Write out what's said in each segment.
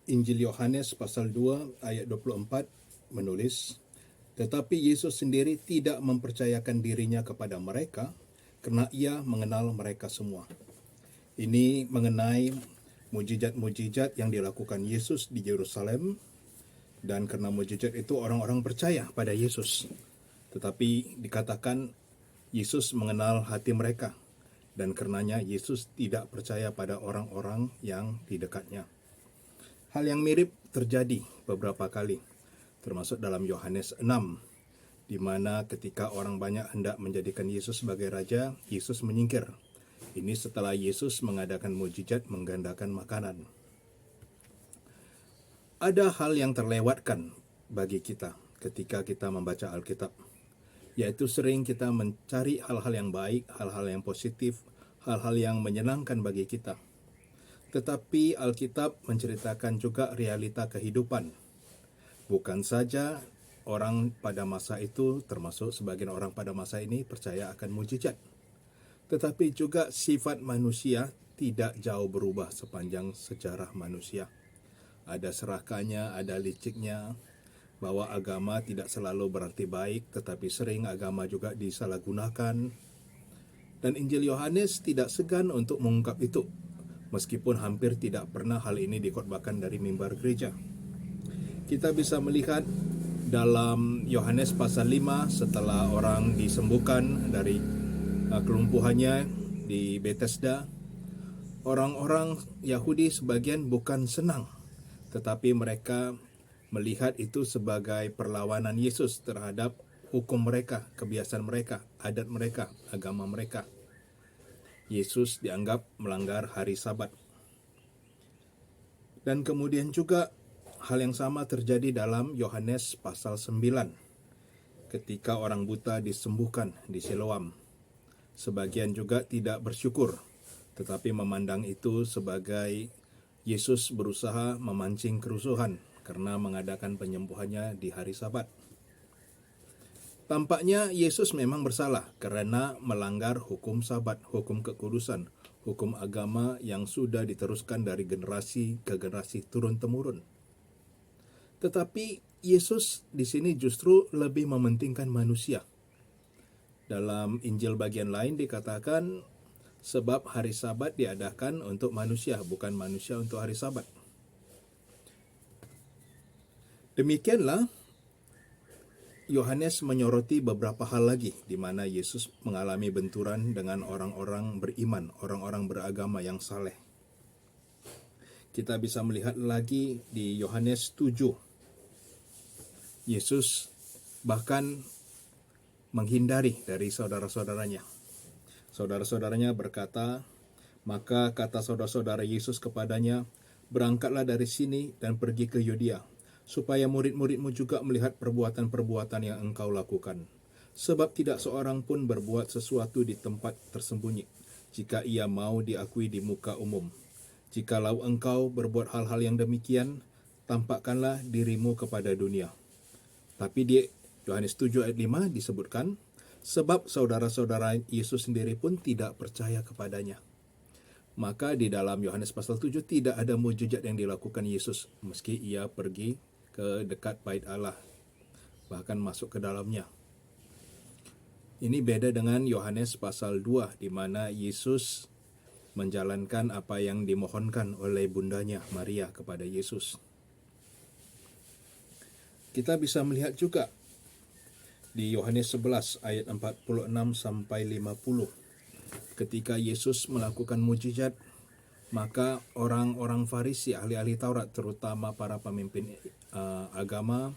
Injil Yohanes pasal 2 ayat 24 menulis, tetapi Yesus sendiri tidak mempercayakan dirinya kepada mereka kerana ia mengenal mereka semua. Ini mengenai mujizat-mujizat yang dilakukan Yesus di Yerusalem, dan kerana mujizat itu orang-orang percaya pada Yesus. Tetapi dikatakan Yesus mengenal hati mereka, dan karenanya Yesus tidak percaya pada orang-orang yang di dekatnya. Hal yang mirip terjadi beberapa kali, termasuk dalam Yohanes 6, di mana ketika orang banyak hendak menjadikan Yesus sebagai raja, Yesus menyingkir. Ini setelah Yesus mengadakan mujizat menggandakan makanan. Ada hal yang terlewatkan bagi kita ketika kita membaca Alkitab, yaitu sering kita mencari hal-hal yang baik, hal-hal yang positif, hal-hal yang menyenangkan bagi kita. Tetapi Alkitab menceritakan juga realita kehidupan. Bukan saja orang pada masa itu, termasuk sebagian orang pada masa ini, percaya akan mujizat. Tetapi juga sifat manusia tidak jauh berubah sepanjang sejarah manusia. Ada serakahnya, ada liciknya, bahwa agama tidak selalu berarti baik, tetapi sering agama juga disalahgunakan. Dan Injil Yohanes tidak segan untuk mengungkap itu, meskipun hampir tidak pernah hal ini dikhotbahkan dari mimbar gereja. Kita bisa melihat dalam Yohanes pasal 5, setelah orang disembuhkan dari kelumpuhannya di Bethesda, orang-orang Yahudi sebagian bukan senang, tetapi mereka melihat itu sebagai perlawanan Yesus terhadap hukum mereka, kebiasaan mereka, adat mereka, agama mereka. Yesus dianggap melanggar hari Sabat. Dan kemudian juga hal yang sama terjadi dalam Yohanes pasal 9, ketika orang buta disembuhkan di Siloam. Sebagian juga tidak bersyukur, tetapi memandang itu sebagai Yesus berusaha memancing kerusuhan karena mengadakan penyembuhannya di hari Sabat. Tampaknya Yesus memang bersalah kerana melanggar hukum Sabat, hukum kekudusan, hukum agama yang sudah diteruskan dari generasi ke generasi turun-temurun. Tetapi Yesus di sini justru lebih mementingkan manusia. Dalam Injil bagian lain dikatakan, sebab hari Sabat diadakan untuk manusia, bukan manusia untuk hari Sabat. Demikianlah Yohanes menyoroti beberapa hal lagi di mana Yesus mengalami benturan dengan orang-orang beriman, orang-orang beragama yang saleh. Kita bisa melihat lagi di Yohanes 7. Yesus bahkan menghindari dari saudara-saudaranya. Saudara-saudaranya berkata, maka kata saudara-saudara Yesus kepadanya, berangkatlah dari sini dan pergi ke Yudea, supaya murid-muridmu juga melihat perbuatan-perbuatan yang engkau lakukan. Sebab tidak seorang pun berbuat sesuatu di tempat tersembunyi, jika ia mau diakui di muka umum. Jikalau engkau berbuat hal-hal yang demikian, tampakkanlah dirimu kepada dunia. Tapi di Yohanes 7 ayat 5 disebutkan, sebab saudara-saudara Yesus sendiri pun tidak percaya kepadanya. Maka di dalam Yohanes pasal 7 tidak ada mujizat yang dilakukan Yesus, meski ia pergi ke dekat bait Allah, bahkan masuk ke dalamnya. Ini beda dengan Yohanes pasal 2, di mana Yesus menjalankan apa yang dimohonkan oleh bundanya Maria kepada Yesus. Kita bisa melihat juga di Yohanes 11 ayat 46 sampai 50. Ketika Yesus melakukan mujizat, maka orang-orang Farisi, ahli-ahli Taurat, terutama para pemimpin agama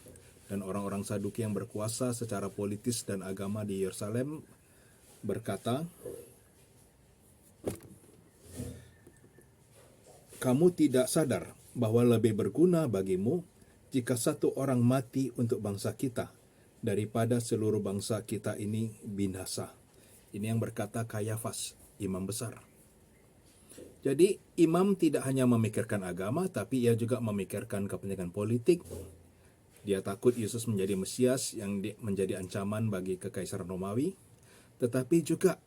dan orang-orang Saduki yang berkuasa secara politis dan agama di Yerusalem berkata, kamu tidak sadar bahwa lebih berguna bagimu jika satu orang mati untuk bangsa kita daripada seluruh bangsa kita ini binasa. Ini yang berkata Kayafas, imam besar. Jadi imam tidak hanya memikirkan agama, tapi ia juga memikirkan kepentingan politik. Dia takut Yesus menjadi Mesias yang menjadi ancaman bagi kekaisaran Romawi. Tetapi juga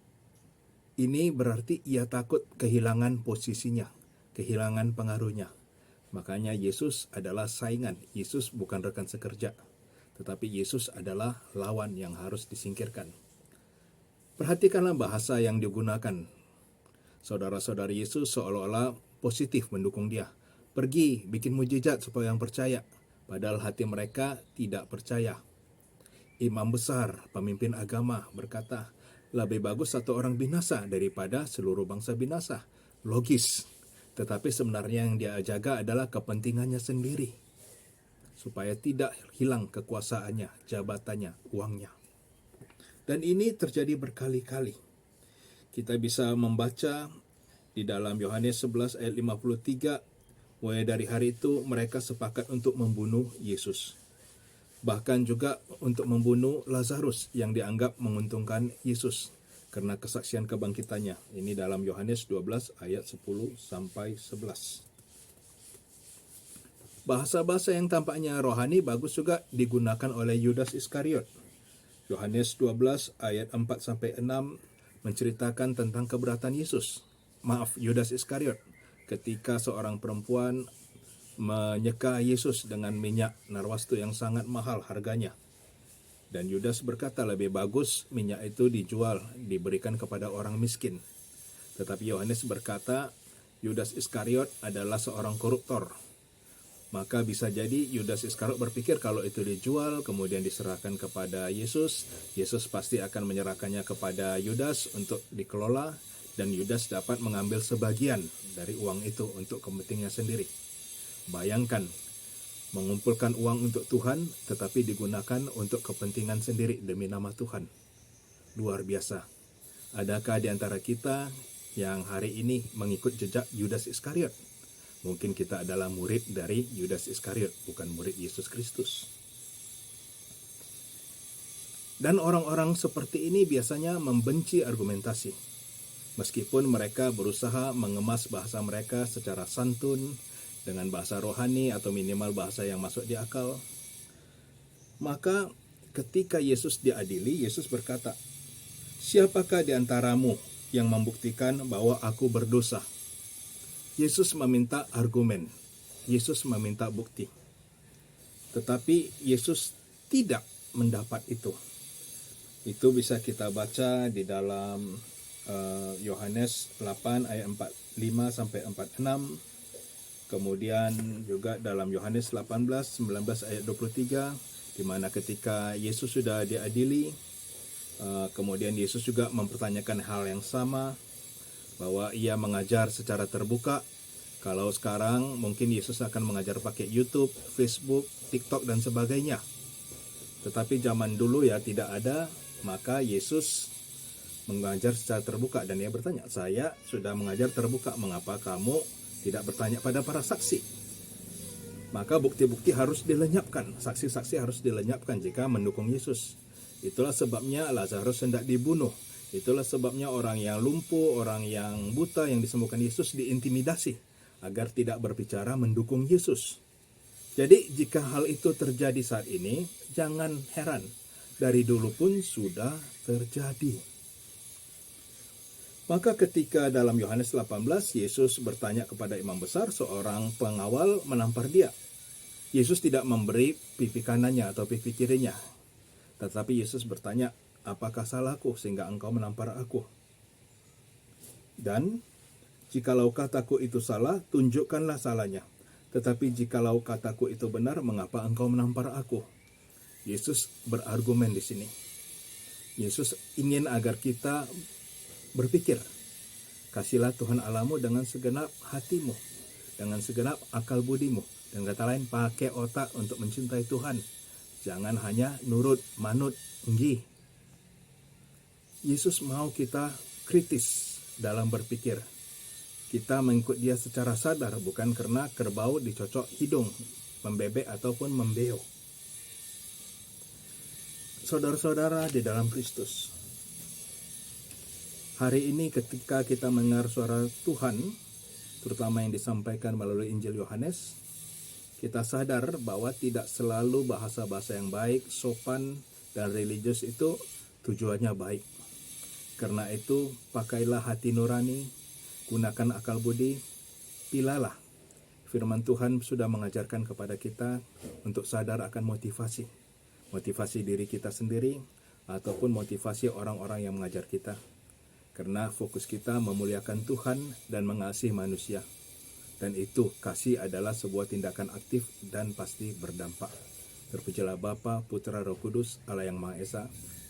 ini berarti ia takut kehilangan posisinya, kehilangan pengaruhnya. Makanya Yesus adalah saingan. Yesus bukan rekan sekerja, tetapi Yesus adalah lawan yang harus disingkirkan. Perhatikanlah bahasa yang digunakan. Saudara-saudari Yesus seolah-olah positif mendukung dia. Pergi, bikin mujizat supaya yang percaya. Padahal hati mereka tidak percaya. Imam besar, pemimpin agama berkata, lebih bagus satu orang binasa daripada seluruh bangsa binasa. Logis. Tetapi sebenarnya yang dia jaga adalah kepentingannya sendiri. Supaya tidak hilang kekuasaannya, jabatannya, uangnya. Dan ini terjadi berkali-kali. Kita bisa membaca di dalam Yohanes 11 ayat 53, mulai dari hari itu mereka sepakat untuk membunuh Yesus. Bahkan juga untuk membunuh Lazarus yang dianggap menguntungkan Yesus karena kesaksian kebangkitannya. Ini dalam Yohanes 12 ayat 10 sampai 11. Bahasa-bahasa yang tampaknya rohani bagus juga digunakan oleh Yudas Iskariot. Yohanes 12 ayat 4 sampai 6 menceritakan tentang keberatan Yudas Iskariot ketika seorang perempuan menyeka Yesus dengan minyak narwastu yang sangat mahal harganya. Dan Yudas berkata lebih bagus minyak itu dijual, diberikan kepada orang miskin. Tetapi Yohanes berkata Yudas Iskariot adalah seorang koruptor. Maka bisa jadi Yudas Iskariot berpikir kalau itu dijual kemudian diserahkan kepada Yesus, Yesus pasti akan menyerahkannya kepada Yudas untuk dikelola dan Yudas dapat mengambil sebagian dari uang itu untuk kepentingannya sendiri. Bayangkan, mengumpulkan uang untuk Tuhan tetapi digunakan untuk kepentingan sendiri demi nama Tuhan. Luar biasa. Adakah di antara kita yang hari ini mengikut jejak Yudas Iskariot? Mungkin kita adalah murid dari Yudas Iskariot, bukan murid Yesus Kristus. Dan orang-orang seperti ini biasanya membenci argumentasi. Meskipun mereka berusaha mengemas bahasa mereka secara santun, dengan bahasa rohani atau minimal bahasa yang masuk di akal. Maka ketika Yesus diadili, Yesus berkata, siapakah di antaramu yang membuktikan bahwa aku berdosa? Yesus meminta argumen, Yesus meminta bukti. Tetapi Yesus tidak mendapat itu. Itu bisa kita baca di dalam Yohanes 8 ayat 45 sampai 46. Kemudian juga dalam Yohanes 18, 19 ayat 23, di mana ketika Yesus sudah diadili, kemudian Yesus juga mempertanyakan hal yang sama, bahwa ia mengajar secara terbuka. Kalau sekarang mungkin Yesus akan mengajar pakai YouTube, Facebook, TikTok, dan sebagainya. Tetapi zaman dulu ya tidak ada, maka Yesus mengajar secara terbuka dan ia bertanya, saya sudah mengajar terbuka, mengapa kamu tidak bertanya pada para saksi? Maka bukti-bukti harus dilenyapkan, saksi-saksi harus dilenyapkan jika mendukung Yesus. Itulah sebabnya Lazarus hendak dibunuh. Itulah sebabnya orang yang lumpuh, orang yang buta yang disembuhkan Yesus diintimidasi agar tidak berbicara mendukung Yesus. Jadi jika hal itu terjadi saat ini, jangan heran. Dari dulu pun sudah terjadi. Maka ketika dalam Yohanes 18, Yesus bertanya kepada imam besar, seorang pengawal menampar dia. Yesus tidak memberi pipi kanannya atau pipi kirinya. Tetapi Yesus bertanya, apakah salahku sehingga engkau menampar aku? Dan jikalau kataku itu salah, tunjukkanlah salahnya. Tetapi jikalau kataku itu benar, mengapa engkau menampar aku? Yesus berargumen di sini. Yesus ingin agar kita berpikir, kasihlah Tuhan Allahmu dengan segenap hatimu, dengan segenap akal budimu. Dengan kata lain, pakai otak untuk mencintai Tuhan. Jangan hanya nurut, manut, nggih. Yesus mau kita kritis dalam berpikir. Kita mengikut dia secara sadar, bukan karena kerbau dicocok hidung, membebek ataupun membeo. Saudara-saudara di dalam Kristus, hari ini ketika kita mendengar suara Tuhan, terutama yang disampaikan melalui Injil Yohanes, kita sadar bahwa tidak selalu bahasa-bahasa yang baik, sopan, dan religius itu tujuannya baik. Karena itu, pakailah hati nurani, gunakan akal budi, pilahlah firman Tuhan sudah mengajarkan kepada kita untuk sadar akan motivasi. Motivasi diri kita sendiri ataupun motivasi orang-orang yang mengajar kita. Karena fokus kita memuliakan Tuhan dan mengasihi manusia. Dan itu, kasih adalah sebuah tindakan aktif dan pasti berdampak. Terpujilah Bapa, Putra, Roh Kudus, Allah yang Maha Esa,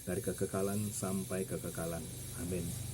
dari kekekalan sampai kekekalan. Amin.